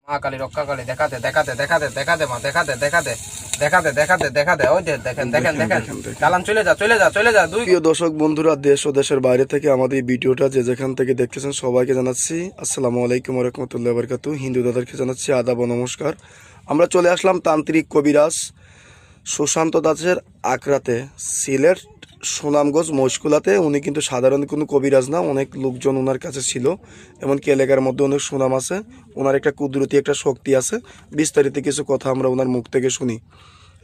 মা কালী রক্ষা কালী দেখাতে দেখাতে দেখাতে দেখাতে মা দেখাতে দেখাতে দেখাতে দেখাতে দেখাতে ওই দেখেন দেখেন দেখেন চালান চলে যা চলে যা চলে যা। দুই প্রিয় দর্শক বন্ধুরা, দেশ ও দেশের বাইরে থেকে আমাদের এই ভিডিওটা যে যেখান থেকে দেখতেছেন সবাইকে জানাচ্ছি আসসালামু আলাইকুম ওয়া রাহমাতুল্লাহি ওয়া বারাকাতুহু। হিন্দু দাদাকে জানাচ্ছি আদাব ও নমস্কার। আমরা চলে আসলাম তান্ত্রিক কবিরাজ সুশান্ত দাসের আকরাতে, সিলেট সুনামগঞ্জ মশকুলাতে। উনি কিন্তু সাধারণ কোনো কবিরাজ না, অনেক লোকজন ওনার কাছে ছিল, এমনকি এলাকার মধ্যে অনেক সুনাম আছে। ওনার একটা কুদরতি একটা শক্তি আছে। বিস্তারিত কিছু কথা আমরা ওনার মুখ থেকে শুনি।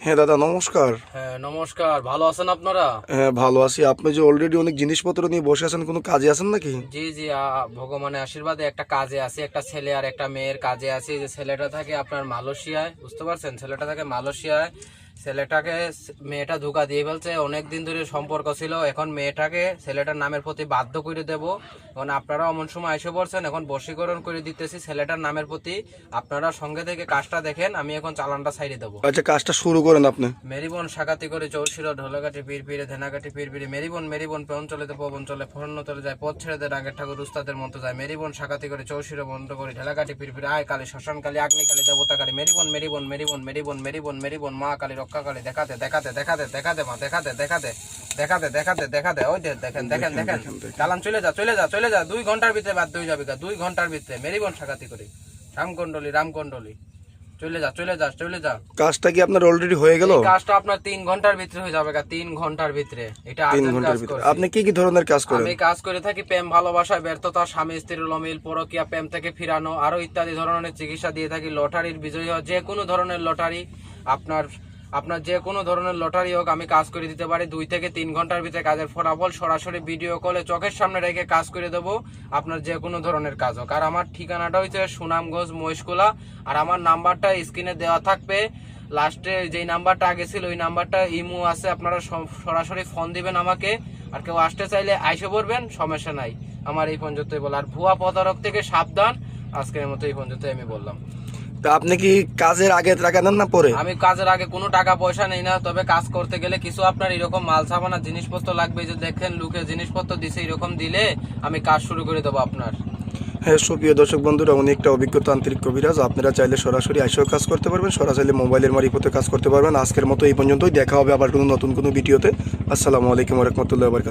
হ্যাঁ দাদা নমস্কার। হ্যাঁ নমস্কার, ভালো আছেন আপনারা? হ্যাঁ ভালো আছি। আপনি যে অলরেডি অনেক জিনিসপত্র নিয়ে বসে আছেন, কোনো কাজে আছেন নাকি? জি জি, ভগবানের আশীর্বাদে একটা কাজে আছে, একটা ছেলে আর একটা মেয়ের কাজে আছে। যে ছেলেটা থাকে আপনার মালয়েশিয়ায়, বুঝতে পারছেন? ছেলেটা থাকে মালয়েশিয়ায়। ছেলেটাকে মেয়েটা ধোঁকা দিয়ে ফেলছে, অনেকদিন ধরে সম্পর্ক ছিল। এখন মেয়েটাকে ছেলেটার নামের প্রতি বাধ্য করে দেব। এখন আপনারা এমন সময় এসে পড়ছেন, এখন বশীকরণ করে দিতেছি ছেলেটার নামের প্রতি। আপনারা সঙ্গে থেকে কাজটা দেখেন, আমি এখন চালানটা ছাইড়ে দেবো। আচ্ছা কাজটা শুরু করেন আপনি। মেরিবন সাকাতি করে চৌশির ঢোলাকাঠি পীর পীরে ধেনাকাঠি পীর পীরে মেরিবন মেরিবন পেন চলে পবন চলে ফরন্ন তলে যায় পথ ছেড়ে দেয় রাগের ঠাকুর উস্তাদের মতো যায়। মেরিবন সাকাতি করে চৌশির বন্ধ করে ঢেলাকাঠি পীর পীরে আয় কালী শ্মশান কালী আগ্নি কালী দেবতা কালী মেরিবন মেরিবন মেরিবন মেরিবন মেরিবন মেরিবন মা কালী রক্ষা কালী দেখাতে দেখাতে দেখাতে দেখাতে মা দেখাতে দেখাতে দেখাতে দেখাতে দেখাতে ওই দেখেন দেখেন দেখেন চালান চলে যা চলে যা চলে যা। 2 ঘন্টার ভিতরে বাধ্য হয়ে যাবে, 2 ঘন্টার ভিতরে মেরিবন সাকাতি করে রামকুণ্ডলী চলে যা চলে যা চলে যা। কাজটা কি আপনার অলরেডি হয়ে গেল? কাজটা আপনার 3 ঘন্টার ভিতরে হয়ে যাবে, 3 ঘন্টার ভিতরে। এটা 3 ঘন্টার ভিতরে আপনি কি কি ধরনের কাজ করেন? আমি কাজ করে থাকি প্রেম ভালোবাসায় ব্যর্থতা, স্বামী স্ত্রীর অমিল, পরকীয়া, প্রেম থেকে ফিরানো, আরো ইত্যাদি ধরনের চিকিৎসা দিয়ে থাকি। লটারির বিজয়ী হোক, যে কোনো ধরনের লটারি, আপনার যে কোনো ধরনের লটারি হোক আমি কাজ করে দিতে পারি। 2 থেকে 3 ঘন্টার ভিতরে কাজের ফলাফল সরাসরি ভিডিও কলে চোখের সামনে রেখে কাজ করে দেবো। আপনার যে কোনো ধরনের কাজ হোক। আর আমার ঠিকানাটা হচ্ছে সুনামগঞ্জ মহেশকুলা। আর আমার নাম্বারটা স্ক্রিনে দেওয়া থাকবে। লাস্টে যেই নাম্বারটা আগে ছিল ওই নাম্বারটা ইমো আছে, আপনারা সরাসরি ফোন দিবেন আমাকে। আর কেউ আসতে চাইলে আইসে পড়বেন, সমস্যা নাই। আমার এই পর্যন্তই বল। আর ভুয়া প্রতারক থেকে সাবধান। আজকের মতো এই পর্যন্তই আমি বললাম। তা আপনি কি কাজের আগে টাকা নেন না পরে? আমি কাজের আগে কোনো টাকা পয়সা নেই না, তবে কাজ করতে গেলে কিছু আপনার এরকম মাল সাবানা জিনিসপত্র লাগবে। যে দেখেন লোকে জিনিসপত্র দিছে, এরকম দিলে আমি কাজ শুরু করে দেবো আপনার। হ্যাঁ সুপ্রিয় দর্শক বন্ধুরা, উনি একটা অভিজ্ঞ তান্ত্রিক কবিরাজ। আপনারা চাইলে সরাসরি এসেও কাজ করতে পারবেন, সরাসরি মোবাইলের মারফতে কাজ করতে পারবেন। আজকের মতো এই পর্যন্তই, দেখা হবে আবার কোনো নতুন কোনো ভিডিওতে। আসসালামু আলাইকুম ওয়া রাহমাতুল্লাহি ওয়া বারাকাতুহু।